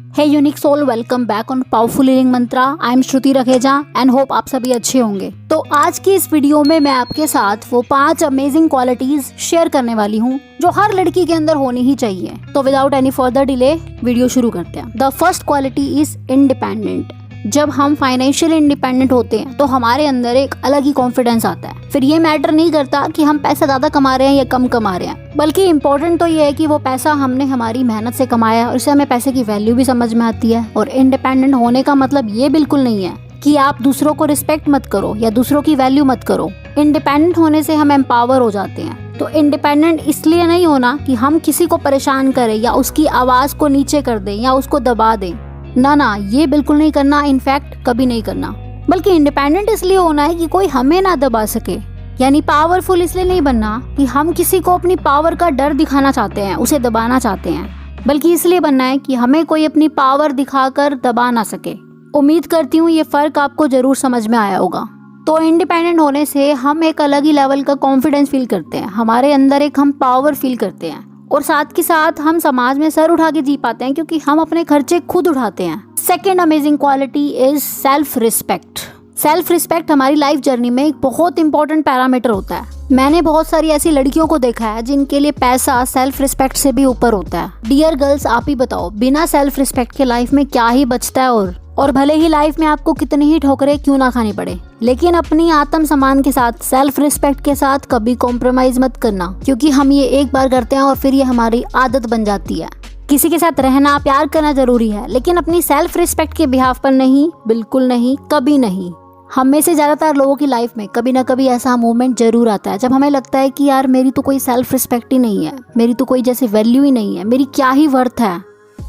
Hey unique soul, welcome back on powerful healing mantra. I am Shruti Rakheja and hope आप सभी अच्छे होंगे। तो आज की इस वीडियो में मैं आपके साथ वो 5 अमेजिंग क्वालिटीज शेयर करने वाली हूँ जो हर लड़की के अंदर होनी ही चाहिए। तो without any further delay video शुरू करते हैं। The first quality is independent. जब हम फाइनेंशियली इंडिपेंडेंट होते हैं तो हमारे अंदर एक अलग ही कॉन्फिडेंस आता है। फिर ये मैटर नहीं करता कि हम पैसा ज्यादा कमा रहे हैं या कम कमा रहे हैं, बल्कि इम्पोर्टेंट तो ये है कि वो पैसा हमने हमारी मेहनत से कमाया और इससे हमें पैसे की वैल्यू भी समझ में आती है। और इंडिपेंडेंट होने का मतलब ये बिल्कुल नहीं है कि आप दूसरों को रिस्पेक्ट मत करो या दूसरों की वैल्यू मत करो। इंडिपेंडेंट होने से हम एम्पावर हो जाते हैं। तो इंडिपेंडेंट इसलिए नहीं होना कि हम किसी को परेशान करें या उसकी आवाज को नीचे कर दें या उसको दबा दें। ना, ये बिल्कुल नहीं करना, इनफैक्ट कभी नहीं करना। बल्कि इंडिपेंडेंट इसलिए होना है कि कोई हमें ना दबा सके। यानी पावरफुल इसलिए नहीं बनना कि हम किसी को अपनी पावर का डर दिखाना चाहते हैं, उसे दबाना चाहते हैं, बल्कि इसलिए बनना है कि हमें कोई अपनी पावर दिखाकर दबा ना सके। उम्मीद करती हूँ ये फर्क आपको जरूर समझ में आया होगा। तो इंडिपेंडेंट होने से हम एक अलग ही लेवल का कॉन्फिडेंस फील करते हैं, हमारे अंदर एक हम पावर फील करते हैं और साथ के साथ हम समाज में सर उठा के जी पाते हैं क्योंकि हम अपने खर्चे खुद उठाते हैं। Second amazing quality is self respect. Self respect हमारी लाइफ जर्नी में एक बहुत इंपॉर्टेंट पैरामीटर होता है। मैंने बहुत सारी ऐसी लड़कियों को देखा है जिनके लिए पैसा सेल्फ रिस्पेक्ट से भी ऊपर होता है। डियर गर्ल्स, आप ही बताओ, बिना सेल्फ रिस्पेक्ट के लाइफ में क्या ही बचता है। और भले ही लाइफ में आपको कितनी ही ठोकरें क्यों ना खानी पड़े, लेकिन अपनी आत्म सम्मान के साथ, सेल्फ रिस्पेक्ट के साथ कभी कॉम्प्रोमाइज मत करना, क्योंकि हम ये एक बार करते हैं और फिर ये हमारी आदत बन जाती है। किसी के साथ रहना, प्यार करना जरूरी है, लेकिन अपनी सेल्फ रिस्पेक्ट के बिहाफ पर नहीं, बिल्कुल नहीं, कभी नहीं। हम में से ज्यादातर लोगों की लाइफ में कभी ना कभी ऐसा मोमेंट जरूर आता है जब हमें लगता है कि यार मेरी तो कोई सेल्फ रिस्पेक्ट ही नहीं है, मेरी तो कोई जैसे वैल्यू ही नहीं है, मेरी क्या ही वर्थ है।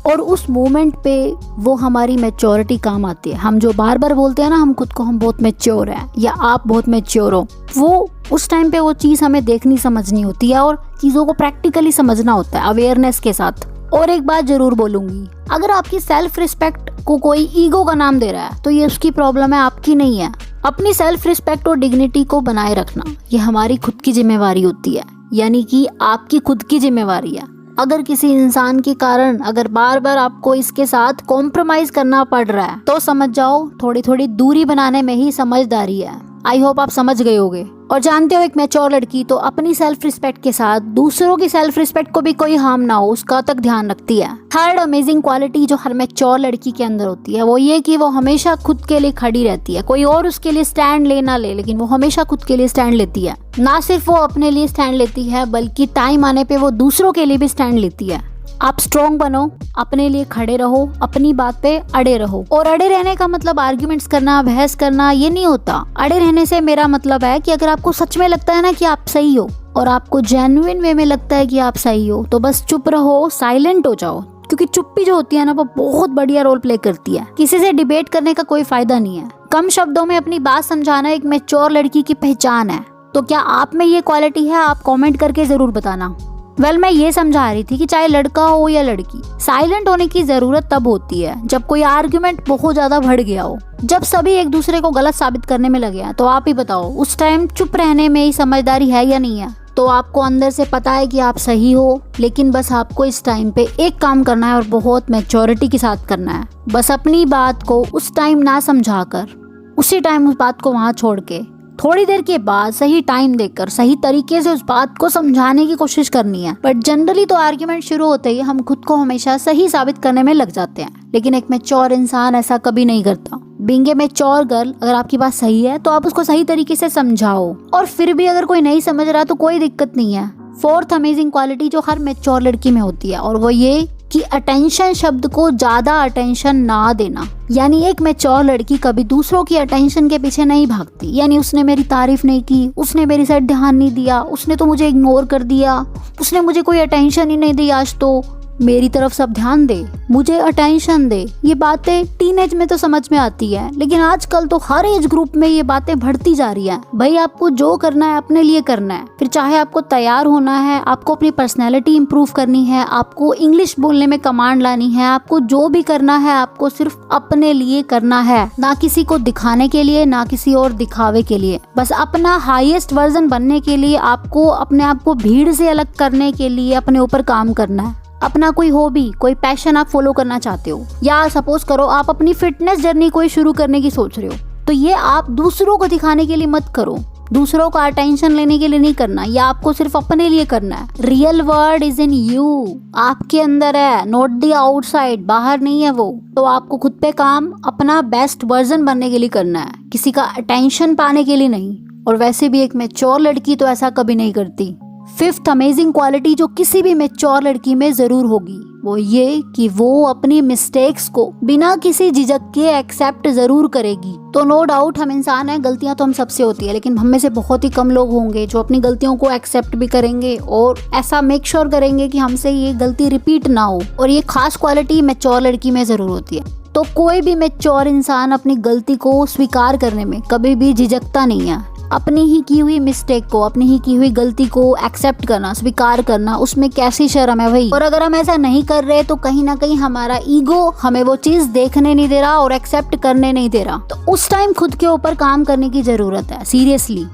और उस मोमेंट पे वो हमारी मैच्योरिटी काम आती है। हम जो बार बार बोलते हैं ना हम खुद को, हम बहुत मैच्योर हैं या आप बहुत मैच्योर हो, वो उस टाइम पे वो चीज़ हमें देखनी समझनी होती है और चीज़ों को प्रैक्टिकली समझना होता है अवेयरनेस के साथ। और एक बात जरूर बोलूंगी, अगर आपकी सेल्फ रिस्पेक्ट को कोई ईगो का नाम दे रहा है तो ये उसकी प्रॉब्लम है, आपकी नहीं है। अपनी सेल्फ रिस्पेक्ट और डिग्निटी को बनाए रखना ये हमारी खुद की जिम्मेवारी होती है, यानी कि आपकी खुद की जिम्मेवारी है। अगर किसी इंसान के कारण अगर बार बार आपको इसके साथ कॉम्प्रोमाइज करना पड़ रहा है तो समझ जाओ थोड़ी थोड़ी दूरी बनाने में ही समझदारी है। आई होप आप समझ गए होगे। और जानते हो, एक मैच्योर लड़की तो अपनी सेल्फ रिस्पेक्ट के साथ दूसरों की सेल्फ रिस्पेक्ट को भी कोई हार्म ना हो उसका तक ध्यान रखती है। थर्ड अमेजिंग क्वालिटी जो हर मैच्योर लड़की के अंदर होती है वो ये कि वो हमेशा खुद के लिए खड़ी रहती है। कोई और उसके लिए स्टैंड ले ना ले, लेकिन वो हमेशा खुद के लिए स्टैंड लेती है। ना सिर्फ वो अपने लिए स्टैंड लेती है बल्कि टाइम आने पे वो दूसरों के लिए भी स्टैंड लेती है। आप स्ट्रॉन्ग बनो, अपने लिए खड़े रहो, अपनी बात पे अड़े रहो। और अड़े रहने का मतलब आर्ग्यूमेंट्स करना, बहस करना ये नहीं होता। अड़े रहने से मेरा मतलब है कि अगर आपको सच में लगता है ना कि आप सही हो और आपको जेन्युइन वे में लगता है कि आप सही हो तो बस चुप रहो, साइलेंट हो जाओ। क्योंकि चुप्पी जो होती है ना वो बहुत बढ़िया रोल प्ले करती है। किसी से डिबेट करने का कोई फायदा नहीं है। कम शब्दों में अपनी बात समझाना एक मैच्योर लड़की की पहचान है। तो क्या आप में ये क्वालिटी है? आप कॉमेंट करके जरूर बताना। मैं ये समझा रही थी कि चाहे लड़का हो या लड़की, साइलेंट होने की जरूरत तब होती है जब कोई आर्ग्यूमेंट बहुत ज्यादा बढ़ गया हो, जब सभी एक दूसरे को गलत साबित करने में लगे हैं। तो आप ही बताओ उस टाइम चुप रहने में ही समझदारी है या नहीं है? तो आपको अंदर से पता है कि आप सही हो, लेकिन बस आपको इस टाइम पे एक काम करना है और बहुत मैच्योरिटी के साथ करना है। बस अपनी बात को उस टाइम ना समझाकर उसी टाइम उस बात को वहां छोड़ के थोड़ी देर के बाद सही टाइम देकर सही तरीके से उस बात को समझाने की कोशिश करनी है। बट जनरली तो आर्ग्यूमेंट शुरू होते ही हम खुद को हमेशा सही साबित करने में लग जाते हैं, लेकिन एक मैच्योर इंसान ऐसा कभी नहीं करता। बीइंग ए मैच्योर गर्ल, अगर आपकी बात सही है तो आप उसको सही तरीके से समझाओ, और फिर भी अगर कोई नहीं समझ रहा तो कोई दिक्कत नहीं है। फोर्थ अमेजिंग क्वालिटी जो हर मैच्योर लड़की में होती है और वो ये कि अटेंशन शब्द को ज्यादा अटेंशन ना देना। यानी एक मैच्योर लड़की कभी दूसरों की अटेंशन के पीछे नहीं भागती। यानी उसने मेरी तारीफ नहीं की, उसने मेरी साइड ध्यान नहीं दिया, उसने तो मुझे इग्नोर कर दिया, उसने मुझे कोई अटेंशन ही नहीं दी आज, तो मेरी तरफ सब ध्यान दे, मुझे अटेंशन दे। ये बातें टीनेज में तो समझ में आती है, लेकिन आजकल तो हर एज ग्रुप में ये बातें बढ़ती जा रही हैं। भाई आपको जो करना है अपने लिए करना है। फिर चाहे आपको तैयार होना है, आपको अपनी पर्सनैलिटी इंप्रूव करनी है, आपको इंग्लिश बोलने में कमांड लानी है, आपको जो भी करना है आपको सिर्फ अपने लिए करना है, ना किसी को दिखाने के लिए, ना किसी और दिखावे के लिए। बस अपना हाईएस्ट वर्जन बनने के लिए आपको अपने आप को भीड़ से अलग करने के लिए अपने ऊपर काम करना है। अपना कोई हॉबी, कोई पैशन आप फॉलो करना चाहते हो, या सपोज करो आप अपनी फिटनेस जर्नी कोई शुरू करने की सोच रहे हो, तो ये आप दूसरों को दिखाने के लिए मत करो, दूसरों का अटेंशन लेने के लिए नहीं करना, या आपको सिर्फ अपने लिए करना है। Real word is in you, आपके अंदर है, नॉट द आउटसाइड, बाहर नहीं है वो। तो आपको खुद पे काम अपना बेस्ट वर्जन बनने के लिए करना है, किसी का अटेंशन पाने के लिए नहीं। और वैसे भी एक मैच्योर लड़की तो ऐसा कभी नहीं करती। फिफ्थ अमेजिंग क्वालिटी जो किसी भी मैच्योर लड़की में जरूर होगी, वो ये कि वो अपनी मिस्टेक्स को बिना किसी झिझक के एक्सेप्ट जरूर करेगी। तो नो डाउट हम इंसान हैं, गलतियां तो हम सबसे होती है, लेकिन हम में से बहुत ही कम लोग होंगे जो अपनी गलतियों को एक्सेप्ट भी करेंगे और ऐसा मेक श्योर करेंगे कि हमसे ये गलती रिपीट ना हो। और ये खास क्वालिटी मैच्योर लड़की में जरूर होती है। तो कोई भी मैच्योर इंसान अपनी गलती को स्वीकार करने में कभी भी झिझकता नहीं है। अपनी ही की हुई मिस्टेक को, अपनी ही की हुई गलती को एक्सेप्ट करना, स्वीकार करना, उसमें कैसी शर्म है भाई। और अगर हम ऐसा नहीं कर रहे तो कहीं ना कहीं हमारा ईगो हमें वो चीज देखने नहीं दे रहा और एक्सेप्ट करने नहीं दे रहा। तो उस टाइम खुद के ऊपर काम करने की जरूरत है, सीरियसली।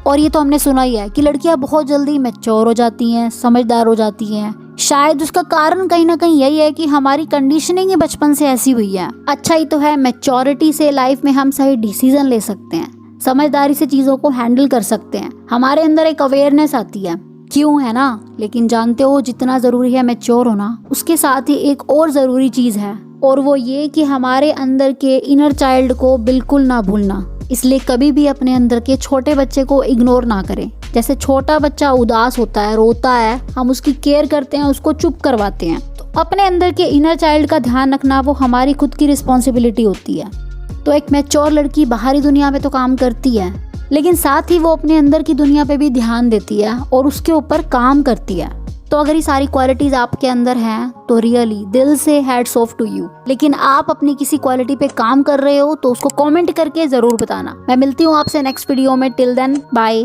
और ये तो हमने सुना ही है कि लड़कियां बहुत जल्दी मैच्योर हो जाती हैं, समझदार हो जाती हैं। शायद उसका कारण कहीं ना कहीं यही है कि हमारी कंडीशनिंग ही बचपन से ऐसी हुई है। अच्छा ही तो है, मैच्योरिटी से लाइफ में हम सही डिसीजन ले सकते हैं, समझदारी से चीजों को हैंडल कर सकते हैं, हमारे अंदर एक अवेयरनेस आती है। क्यों है ना। लेकिन जानते हो जितना जरूरी है मैच्योर होना, उसके साथ ही एक और जरूरी चीज है, और वो ये कि हमारे अंदर के इनर चाइल्ड को बिल्कुल ना भूलना। इसलिए कभी भी अपने अंदर के छोटे बच्चे को इग्नोर ना करें। जैसे छोटा बच्चा उदास होता है, रोता है, हम उसकी केयर करते हैं, उसको चुप करवाते हैं। तो अपने अंदर के इनर चाइल्ड का ध्यान रखना वो हमारी खुद की रिस्पॉन्सिबिलिटी होती है। तो एक मैच्योर लड़की बाहरी दुनिया में तो काम करती है, लेकिन साथ ही वो अपने अंदर की दुनिया पे भी ध्यान देती है और उसके ऊपर काम करती है। तो अगर ये सारी क्वालिटीज आपके अंदर हैं तो रियली दिल से हैट्स ऑफ टू यू। लेकिन आप अपनी किसी क्वालिटी पे काम कर रहे हो तो उसको कमेंट करके जरूर बताना। मैं मिलती हूँ आपसे नेक्स्ट वीडियो में। Till then bye.